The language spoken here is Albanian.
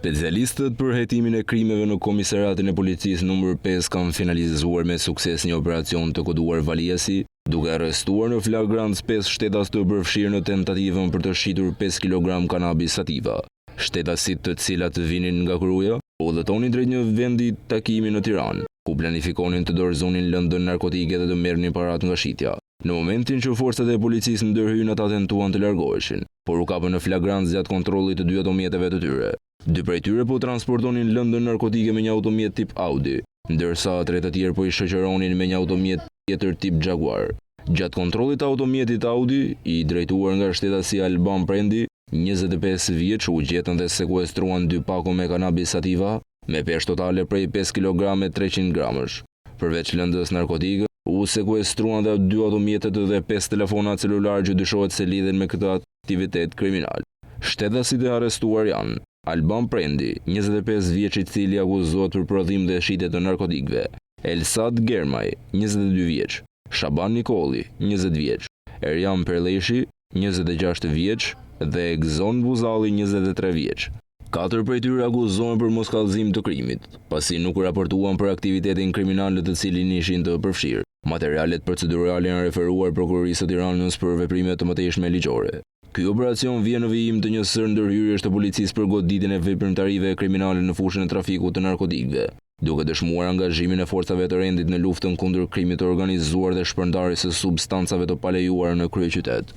Specialistët për hetimin e krimeve në Komisariatin e Policisë nr. 5 kanë finalizuar me sukses një operacion të koduar Valiasi, duke arrestuar në flagrant 5 shtetas të përfshirë në tentativën për të shitur 5 kg kanabis sativa. Shtetasit, të cilat vinin nga Kruja, udhëtonin drejt një vendi takimi në Tiranë, ku planifikonin të dorëzonin lëndën narkotike dhe të merrnin parat nga shitja. Në momentin që forcat e policisë ndërhyen, ata tentuan të largoheshin, por u kapën në flagrant gjatë kontrollit të 2 automjeteve të tyre. 2 prej tyre po transportonin lëndën narkotike me një automjet tip Audi, ndërsa 3 të tjerë po i shoqëronin me një automjet tjetër tip Jaguar. Gjatë kontrollit të automjetit Audi, i drejtuar nga shtetasi Alban Prendi, 25 vjeç, u gjetën dhe sekuestruan 2 pako me kanabis sativa, me peshë totale prej 5 kg e 300 gramësh. Përveç lëndës narkotike, u sekuestruan dhe 2 automjetet dhe 5 telefona celular që dyshohet se lidhen me këtë aktivitet kriminal. Shtetasit e arrestuar janë Alban Prendi, 25 vjeç, i cili akuzohet për prodhim dhe shitje të narkotikëve; Elsad Germaj, 22 vjeç; Shaban Nikoli, 20 vjeç; Erjan Perleshi, 26 vjeç dhe Gzon Buzalli, 23 vjeç. 4 prej tyre akuzohen për moskallëzim të krimit, pasi nuk raportuan për aktivitetin kriminal në të cilin ishin të përfshirë. Materialet procedurale janë referuar Prokurorisë së Tiranës për veprime të mëtejshme ligjore. Ky operacion vjen në vijim të një sër ndërhyrjesh të policisë për goditjen e veprimtarive kriminale në fushën e trafikut të narkotikëve, duke dëshmuar angazhimin e forcave të rendit në luftën kundër krimit të organizuar dhe shpërndarjes së substancave të palejuara në kryeqytet.